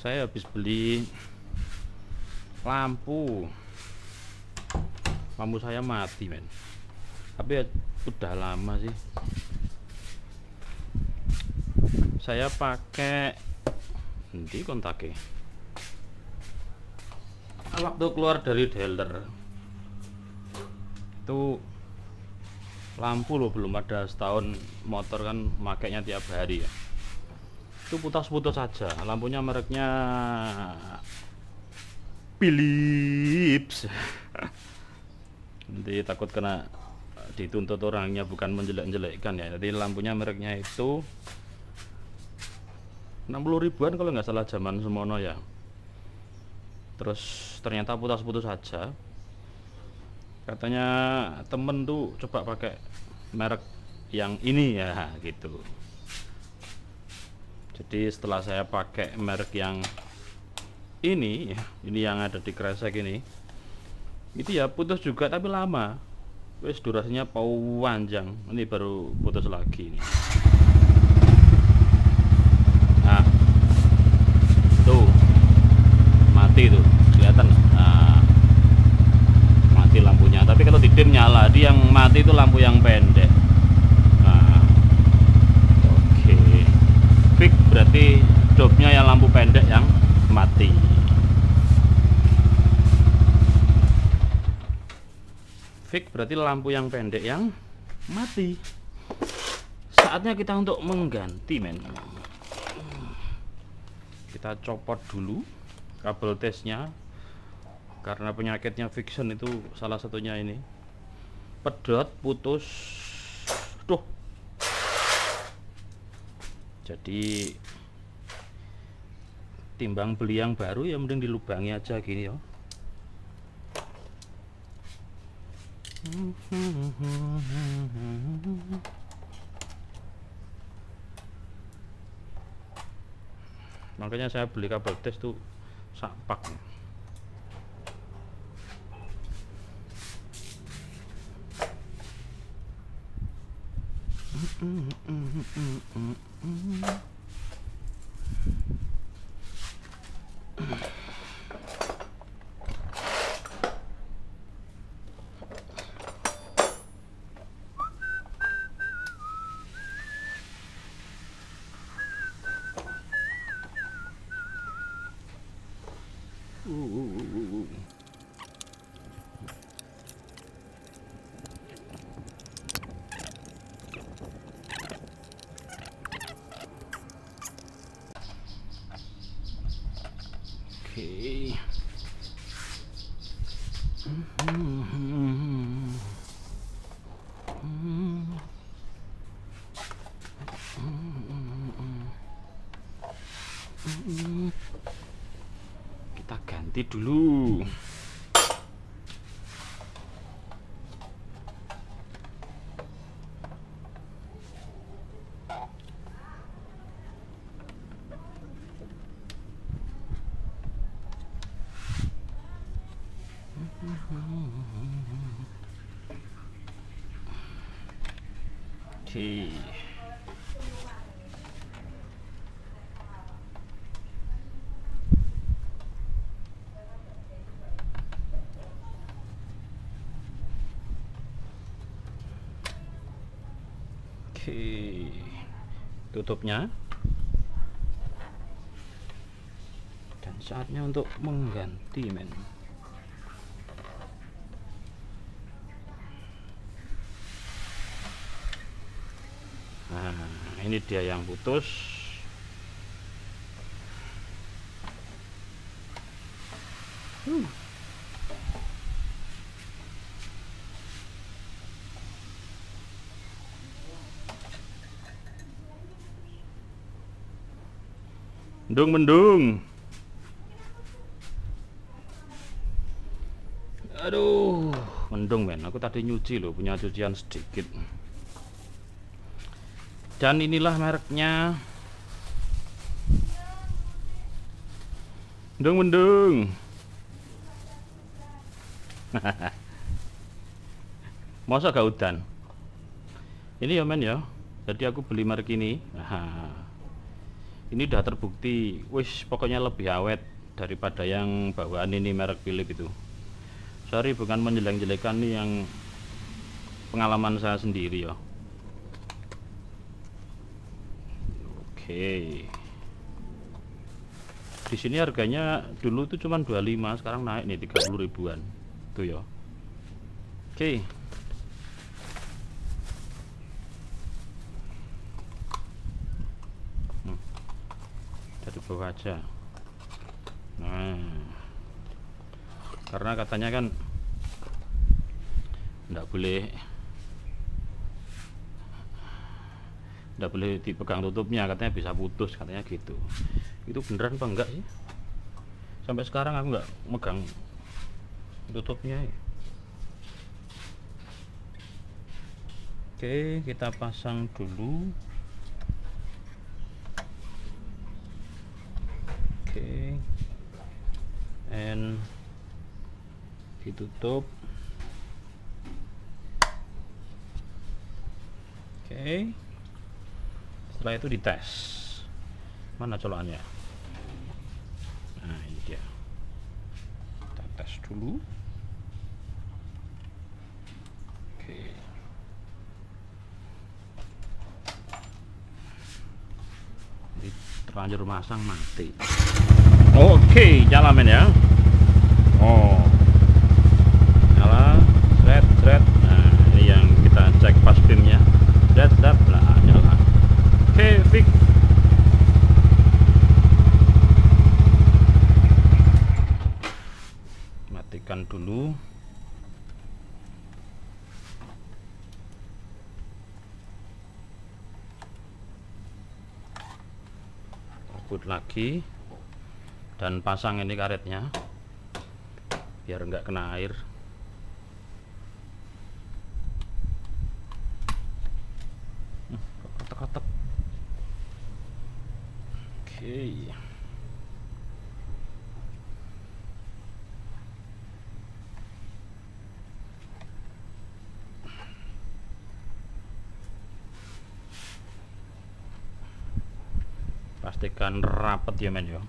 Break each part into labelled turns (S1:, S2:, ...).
S1: Saya habis beli lampu saya mati men, tapi udah lama sih. Saya pakai nanti kontaknya waktu keluar dari dealer itu lampu loh, belum ada setahun motor kan makainya tiap hari ya, itu putus-putus saja. Lampunya mereknya Philips. Nanti takut kena dituntut orangnya, bukan menjelek-jelekkan ya. Jadi lampunya mereknya itu 60 ribuan kalau nggak salah zaman semono ya. Terus ternyata putus-putus saja. Katanya temen tuh coba pakai merek yang ini ya gitu. Jadi setelah saya pakai merek yang ini yang ada di kresek ini, itu ya putus juga tapi lama. Wes durasinya panjang. Ini baru putus lagi nih. Nah, tuh mati tuh, kelihatan. Nah, mati lampunya. Tapi kalau didim nyala. Dia yang mati itu lampu yang pendek. Nah, oke. Fix berarti jobnya yang lampu pendek yang mati. Fix berarti lampu yang pendek yang mati. Saatnya kita untuk mengganti men. Kita copot dulu kabel tesnya, karena penyakitnya Fiction itu salah satunya ini, pedot putus. Duh, jadi timbang beli yang baru ya mending dilubangi aja gini ya. Makanya saya beli kabel tes tuh sapak. Oke. Kita ganti dulu. Oke. Oke, tutupnya, dan saatnya untuk mengganti men. Nah, ini dia yang putus. Mendung. Aduh, mendung men. Aku tadi nyuci loh, punya cucian sedikit. Dan inilah mereknya. Mendung. Masa gak udan? Ini ya men ya. Jadi aku beli merek ini. Nah, Ini udah terbukti, wis pokoknya lebih awet daripada yang bawaan ini merek Philips itu. Sorry, bukan menjelek-jelekan, nih yang pengalaman saya sendiri ya. Oke. Di sini harganya dulu tuh cuman 25, sekarang naik nih 30 ribuan. Tuh ya. Oke. Dari bawah aja. Nah, karena katanya kan nggak boleh dipegang tutupnya, katanya bisa putus, katanya gitu. Itu beneran apa enggak sih? Sampai sekarang aku nggak megang tutupnya ya. Oke, kita pasang dulu. Oke, and ditutup. Oke, setelah itu dites. Mana colokannya? Nah, ini dia. Kita tes dulu. Oke. Ini terlanjur masang mati. Oke, nyala men ya. Oh, nyala, seret. Nah, ini yang kita cek pas pimnya. Dap lah, nyala. Oke, fix. Matikan dulu. Put lagi. Dan pasang ini karetnya biar enggak kena air. Kotak-kotak. Oke. Pastikan rapet ya men ya.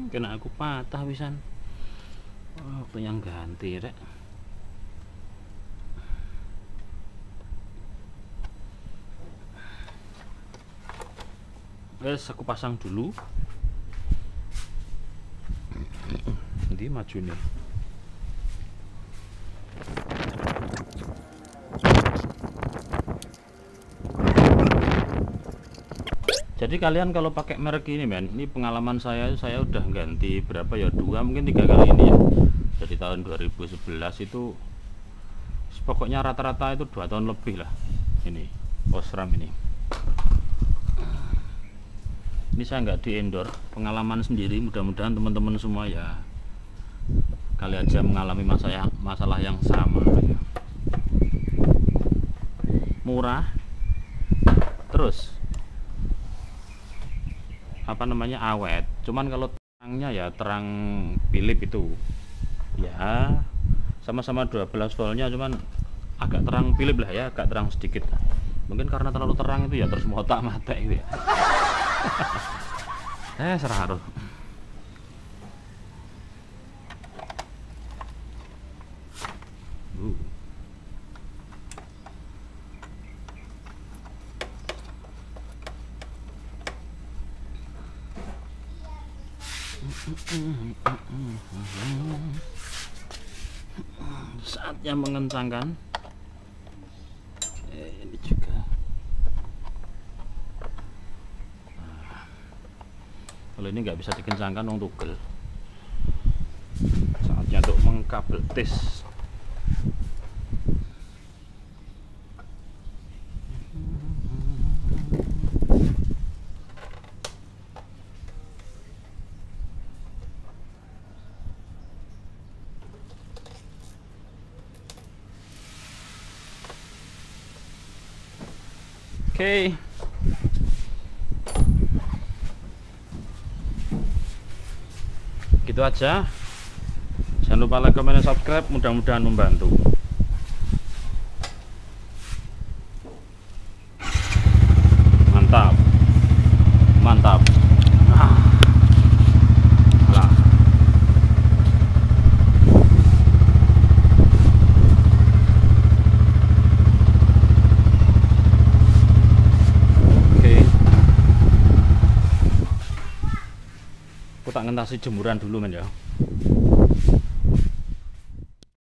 S1: Kena aku patah pisan. Waktu yang ganti rek. Wes aku pasang dulu. Nanti maju nih. Jadi kalian kalau pakai merek ini men, ini pengalaman saya udah ganti berapa ya, 2 mungkin 3 kali ini ya. Dari tahun 2011 itu pokoknya rata-rata itu 2 tahun lebih lah. Ini Osram ini. Ini saya nggak di endorse, pengalaman sendiri. Mudah-mudahan teman-teman semua ya kali aja mengalami masalah yang sama. Murah, terus apa namanya, awet. Cuman kalau terangnya ya terang Philips itu ya sama-sama 12 voltnya, cuman agak terang Philips lah ya, agak terang sedikit. Mungkin karena terlalu terang itu ya terus motak mata gitu ya. Serah harus. Saatnya mengencangkan. Ini juga. Kalau ini nggak bisa dikencangkan untuk tugel. Saatnya untuk mengkabel tes. Oke. Gitu aja. Jangan lupa like, comment, dan subscribe, mudah-mudahan membantu. Mantap. Alah. Oke. Aku tak ngentasi jemuran dulu men ya.